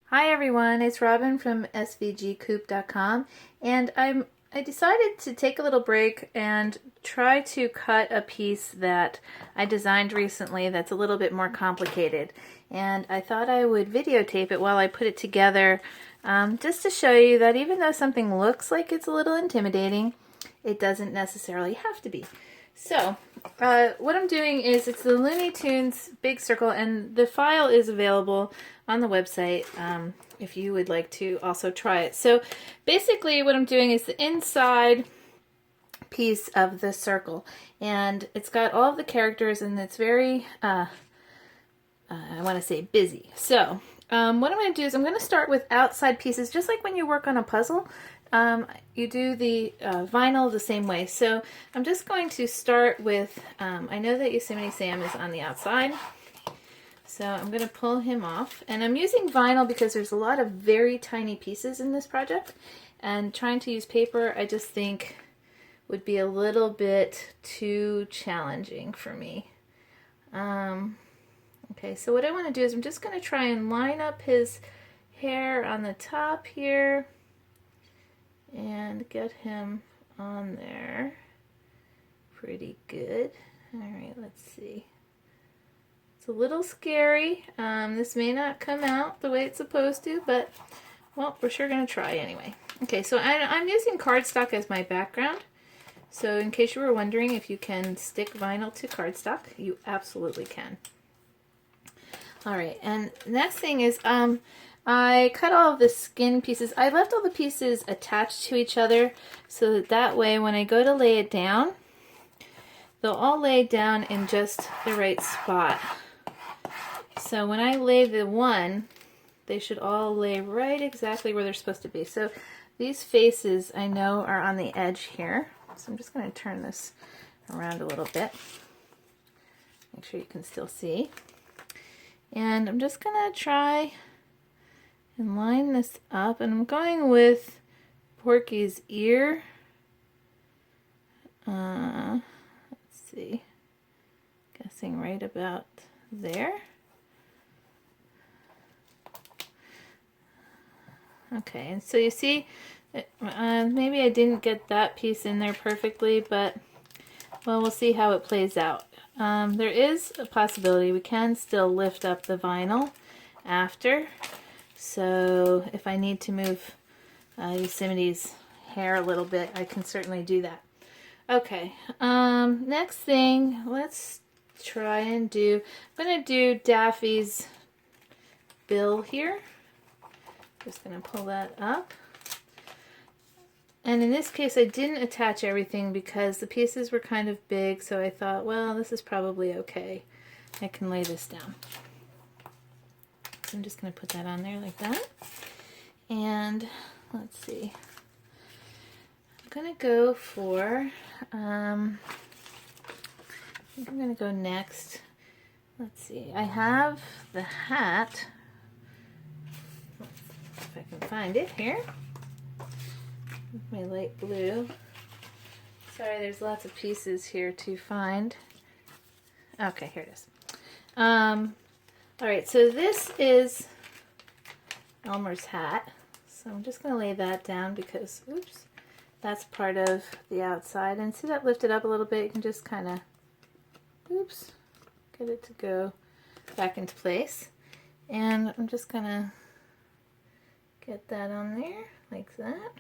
Hi everyone, it's Robin from svgcoop.com, and I decided to take a little break and try to cut a piece that I designed recently that's a little bit more complicated. And I thought I would videotape it while I put it together, just to show you that even though something looks like it's a little intimidating, it doesn't necessarily have to be. So, what I'm doing is it's the Looney Tunes Big Circle, and the file is available on the website if you would like to also try it. So, basically, what I'm doing is the inside piece of the circle, and it's got all of the characters, and it's very, I want to say, busy. So, what I'm going to do is I'm going to start with outside pieces, just like when you work on a puzzle. You do the vinyl the same way. So I'm just going to start with, I know that Yosemite Sam is on the outside, so I'm going to pull him off. And I'm using vinyl because there's a lot of very tiny pieces in this project, and trying to use paper I just think would be a little bit too challenging for me. Okay, so what I want to do is I'm just going to try and line up his hair on the top here and get him on there pretty good. All right, let's see. It's a little scary. This may not come out the way it's supposed to, but, well, we're sure going to try anyway. Okay, so I'm using cardstock as my background. So in case you were wondering if you can stick vinyl to cardstock, you absolutely can. All right, and next thing is, I cut all of the skin pieces. I left all the pieces attached to each other so that way when I go to lay it down, they'll all lay down in just the right spot. So when I lay the one, they should all lay right exactly where they're supposed to be. So these faces I know are on the edge here. So I'm just going to turn this around a little bit. Make sure you can still see. And I'm just going to try and line this up, and I'm going with Porky's ear. Let's see, guessing right about there. Okay, and so you see, maybe I didn't get that piece in there perfectly, but, well, we'll see how it plays out. There is a possibility we can still lift up the vinyl after. So if I need to move Yosemite's hair a little bit, I can certainly do that. Okay, next thing, let's try and do, I'm going to do Daffy's bill here. Just going to pull that up. And in this case, I didn't attach everything because the pieces were kind of big, so I thought, well, this is probably okay. I can lay this down. So I'm just going to put that on there like that. And let's see. I'm going to go for, I think I'm going to go next. Let's see. I have the hat. If I can find it here. My light blue. Sorry, there's lots of pieces here to find. Okay, here it is. Alright, so this is Elmer's hat. So I'm just going to lay that down because, oops, that's part of the outside. And see that lifted up a little bit? You can just kind of, oops, get it to go back into place. And I'm just going to get that on there like that.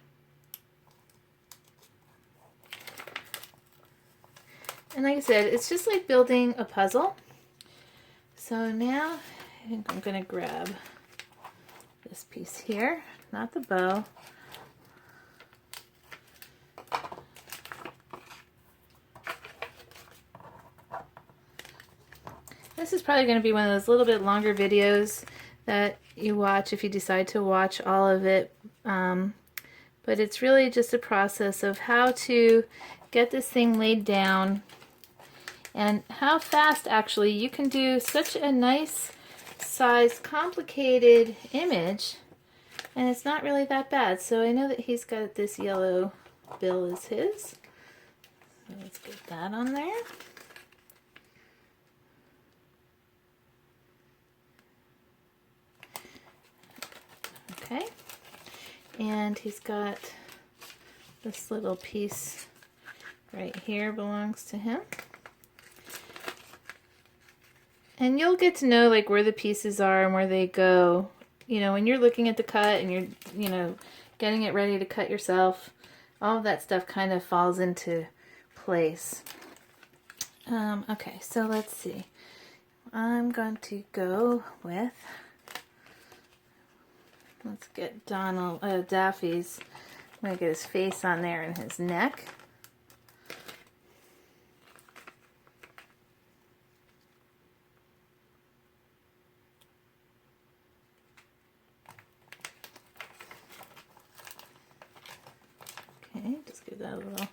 And like I said, it's just like building a puzzle. So now I think I'm going to grab this piece here, not the bow. This is probably going to be one of those little bit longer videos that you watch if you decide to watch all of it. But it's really just a process of how to get this thing laid down and how fast actually you can do such a nice size complicated image, and it's not really that bad. So I know that he's got this yellow bill as his, so let's get that on there. Okay. And he's got this little piece right here belongs to him. And you'll get to know like where the pieces are and where they go. You know, when you're looking at the cut and you're, you know, getting it ready to cut yourself, all of that stuff kind of falls into place. Okay, so let's see. I'm going to go with, let's get Daffy's. I'm going to get his face on there and his neck. Okay, just give that a little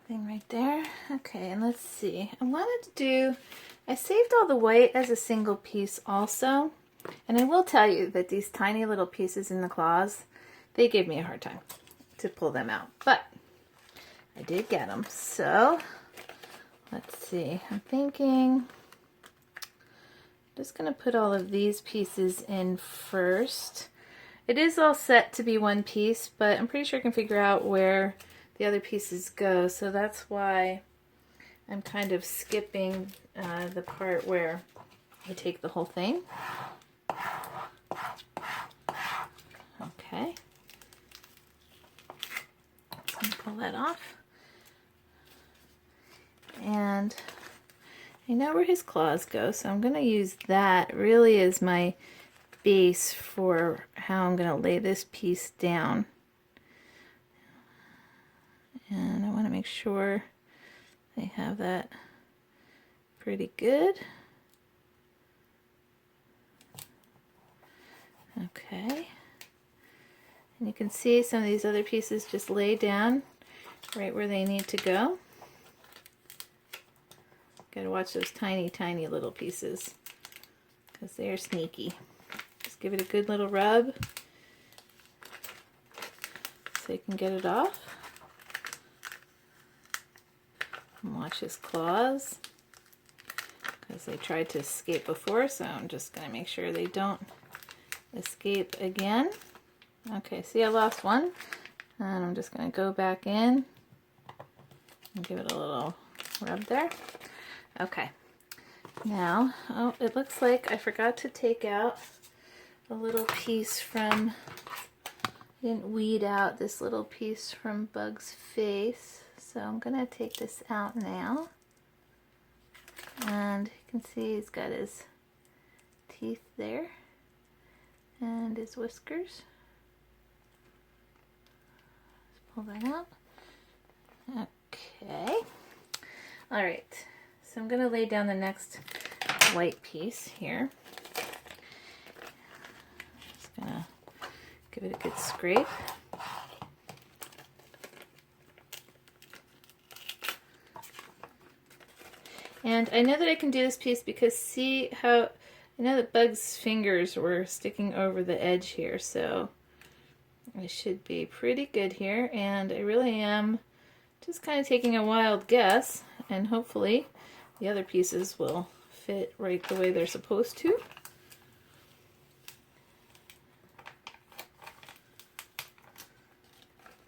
thing right there. Okay, and let's see. I saved all the white as a single piece also. And I will tell you that these tiny little pieces in the claws, they gave me a hard time to pull them out. But I did get them. So, let's see. I'm thinking, I'm just going to put all of these pieces in first. It is all set to be one piece, but I'm pretty sure I can figure out where the other pieces go. So that's why I'm kind of skipping the part where I take the whole thing. Okay. So I'm gonna pull that off. And I know where his claws go, so I'm going to use that really as my base for how I'm going to lay this piece down. And I want to make sure I have that pretty good. Okay. And you can see some of these other pieces just lay down right where they need to go. Gotta watch those tiny, tiny little pieces because they are sneaky. Just give it a good little rub so you can get it off. And watch his claws because they tried to escape before, so I'm just going to make sure they don't escape again. Okay, see, I lost one, and I'm just going to go back in and give it a little rub there. Okay, now, oh, it looks like I forgot to take out a little piece from, I didn't weed out this little piece from Bug's face, so I'm going to take this out now. And you can see he's got his teeth there and his whiskers. Let's pull that out. Okay. All right. So I'm going to lay down the next white piece here. Just going to give it a good scrape. And I know that I can do this piece because see how, I know that Bug's fingers were sticking over the edge here, so I should be pretty good here. And I really am just kind of taking a wild guess, and hopefully the other pieces will fit right the way they're supposed to.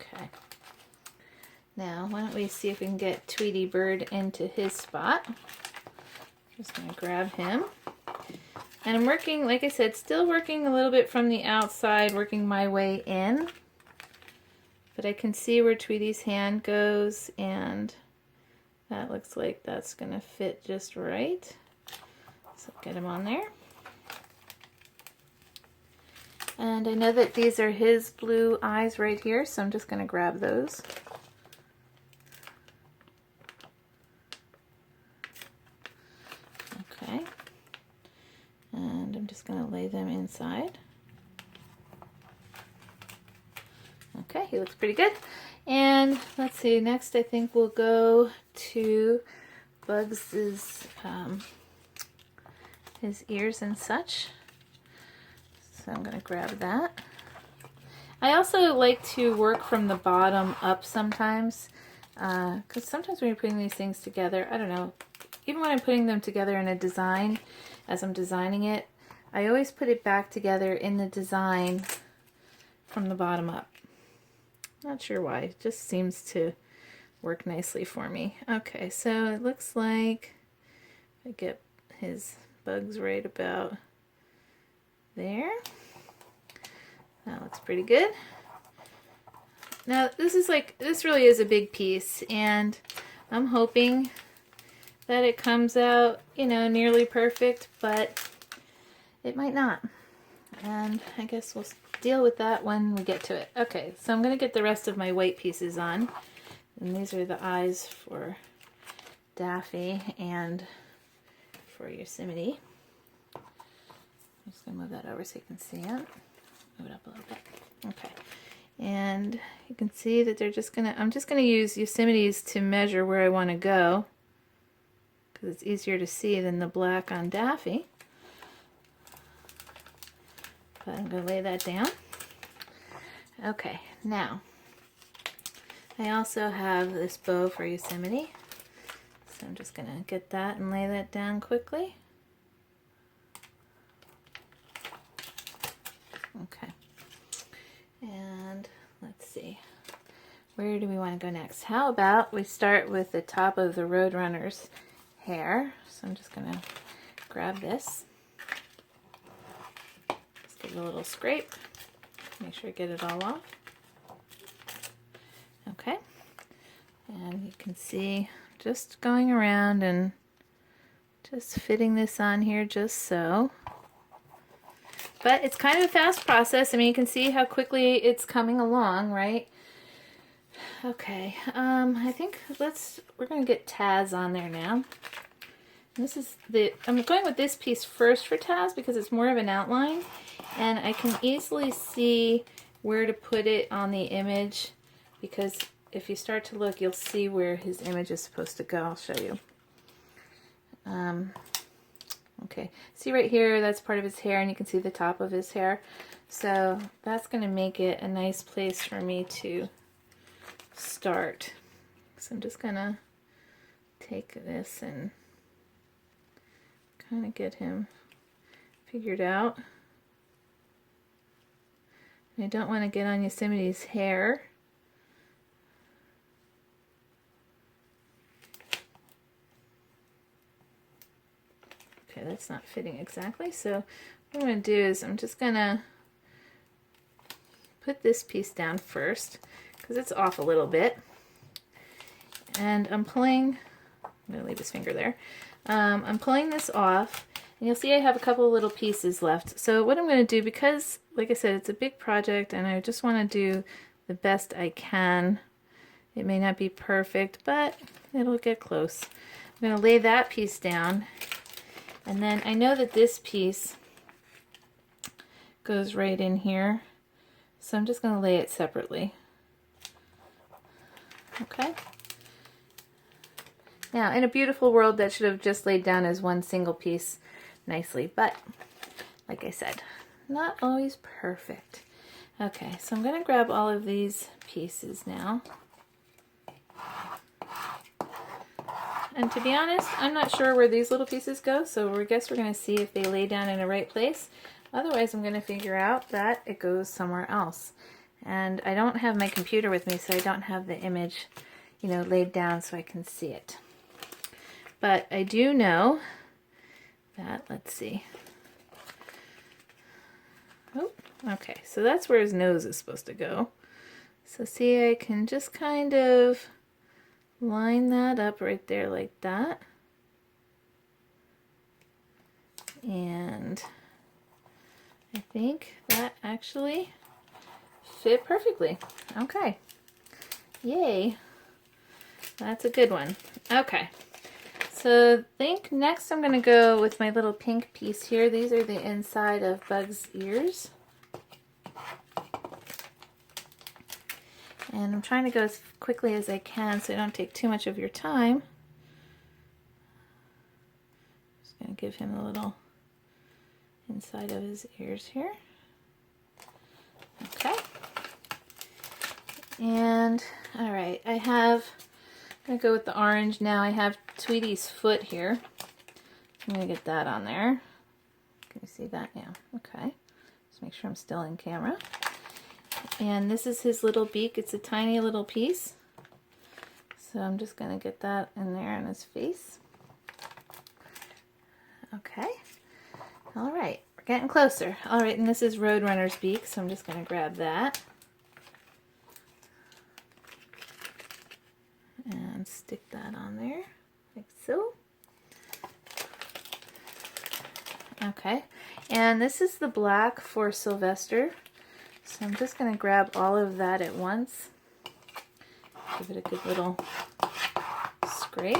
Okay. Now, why don't we see if we can get Tweety Bird into his spot. Just going to grab him. And I'm working, like I said, still working a little bit from the outside, working my way in. But I can see where Tweety's hand goes, and that looks like that's going to fit just right. So get him on there. And I know that these are his blue eyes right here, so I'm just going to grab those. Okay. And I'm just going to lay them inside. Okay, he looks pretty good. And let's see, next I think we'll go to Bug's his ears and such. So I'm going to grab that. I also like to work from the bottom up sometimes, because sometimes when you're putting these things together, I don't know, even when I'm putting them together in a design, as I'm designing it, I always put it back together in the design from the bottom up. Not sure why, it just seems to work nicely for me. Okay, so it looks like I get his bugs right about there. That looks pretty good. Now this really is a big piece, and I'm hoping that it comes out, you know, nearly perfect, but it might not. And I guess we'll deal with that when we get to it. Okay, so I'm going to get the rest of my white pieces on. And these are the eyes for Daffy and for Yosemite. I'm just going to move that over so you can see it. Move it up a little bit. Okay. And you can see that they're just going to, I'm just going to use Yosemite's to measure where I want to go, because it's easier to see than the black on Daffy. But I'm going to lay that down. Okay, now I also have this bow for Yosemite, so I'm just going to get that and lay that down quickly. Okay, and let's see, where do we want to go next? How about we start with the top of the Roadrunner's hair? So I'm just going to grab this. Just give it a little scrape. Make sure I get it all off. Okay, and you can see just going around and just fitting this on here just so. But it's kind of a fast process. I mean, you can see how quickly it's coming along, right? Okay, I think we're going to get Taz on there now. This is I'm going with this piece first for Taz because it's more of an outline, and I can easily see where to put it on the image, because if you start to look, you'll see where his image is supposed to go. I'll show you. Okay, see right here, that's part of his hair, and you can see the top of his hair. So that's going to make it a nice place for me to start. So I'm just going to take this and kind of get him figured out. And I don't want to get on Yosemite's hair. Okay, that's not fitting exactly, so what I'm going to do is I'm just going to put this piece down first because it's off a little bit. And I'm going to leave his finger there. I'm pulling this off, and you'll see I have a couple of little pieces left. So what I'm going to do, because like I said, it's a big project and I just want to do the best I can. It may not be perfect, but it'll get close. I'm going to lay that piece down. And then I know that this piece goes right in here, so I'm just going to lay it separately. Okay. Now, in a beautiful world, that should have just laid down as one single piece nicely, but like I said, not always perfect. Okay, so I'm going to grab all of these pieces now. And to be honest, I'm not sure where these little pieces go, so I guess we're going to see if they lay down in the right place. Otherwise, I'm going to figure out that it goes somewhere else. And I don't have my computer with me, so I don't have the image, you know, laid down so I can see it. But I do know that, let's see. Oh, okay, so that's where his nose is supposed to go. So see, I can just kind of line that up right there like that. And I think that actually fit perfectly. Okay. Yay. That's a good one. Okay. So I think next I'm going to go with my little pink piece here. These are the inside of Bug's ears. And I'm trying to go as quickly as I can so I don't take too much of your time. Just going to give him a little inside of his ears here. Okay. And, alright, I'm going to go with the orange now. I have Tweety's foot here. I'm going to get that on there. Can you see that? Yeah, okay. Just make sure I'm still in camera. And this is his little beak. It's a tiny little piece. So I'm just going to get that in there on his face. Okay. All right, we're getting closer. All right, and this is Roadrunner's beak, so I'm just going to grab that. And stick that on there, like so. Okay, and this is the black for Sylvester. So I'm just going to grab all of that at once. Give it a good little scrape.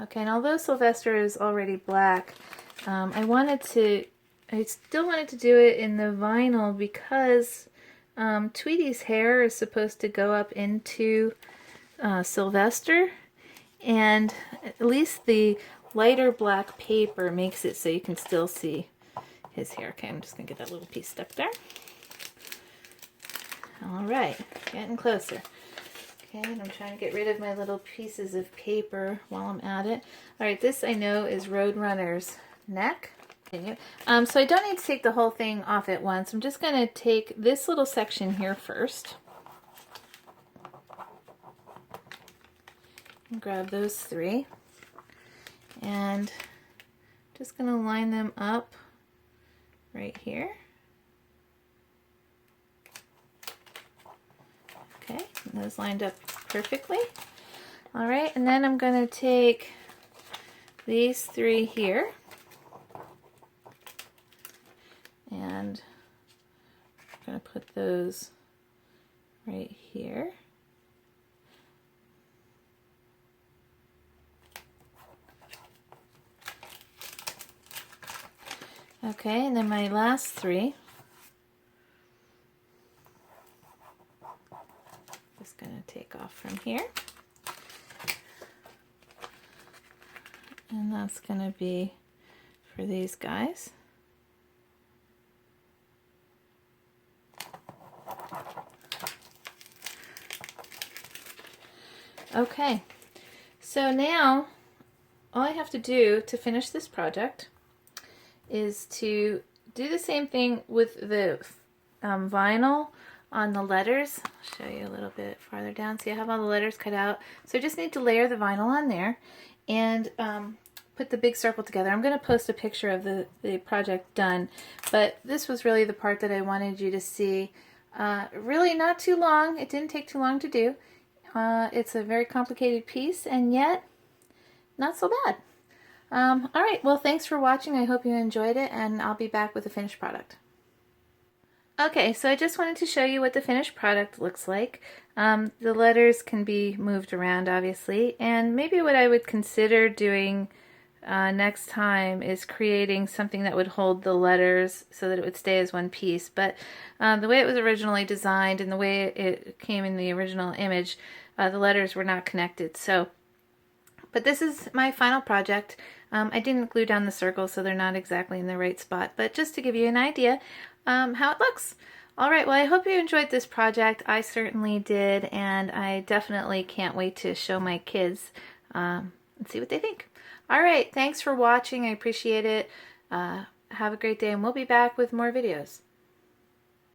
Okay, and although Sylvester is already black, I still wanted to do it in the vinyl because Tweety's hair is supposed to go up into Sylvester, and at least the lighter black paper makes it so you can still see his hair. Okay, I'm just going to get that little piece stuck there. All right, getting closer. Okay, and I'm trying to get rid of my little pieces of paper while I'm at it. All right, this I know is Roadrunner's neck. So I don't need to take the whole thing off at once. I'm just going to take this little section here first. And grab those three. And just going to line them up right here. Okay, and those lined up perfectly. All right, and then I'm going to take these three here and I'm going to put those right here. Okay, and then my last three, just going to take off from here. And that's going to be for these guys. Okay, so now all I have to do to finish this project is to do the same thing with the vinyl on the letters. I'll show you a little bit farther down. See, I have all the letters cut out. So I just need to layer the vinyl on there and put the big circle together. I'm going to post a picture of the project done, but this was really the part that I wanted you to see. Really not too long. It didn't take too long to do. It's a very complicated piece, and yet not so bad. All right, well, thanks for watching. I hope you enjoyed it, and I'll be back with the finished product. Okay, so I just wanted to show you what the finished product looks like. The letters can be moved around, obviously, and maybe what I would consider doing next time is creating something that would hold the letters so that it would stay as one piece. But the way it was originally designed and the way it came in the original image, the letters were not connected. But this is my final project. I didn't glue down the circles, so they're not exactly in the right spot, but just to give you an idea how it looks. All right, well, I hope you enjoyed this project. I certainly did, and I definitely can't wait to show my kids and see what they think. All right, thanks for watching. I appreciate it. Have a great day, and we'll be back with more videos.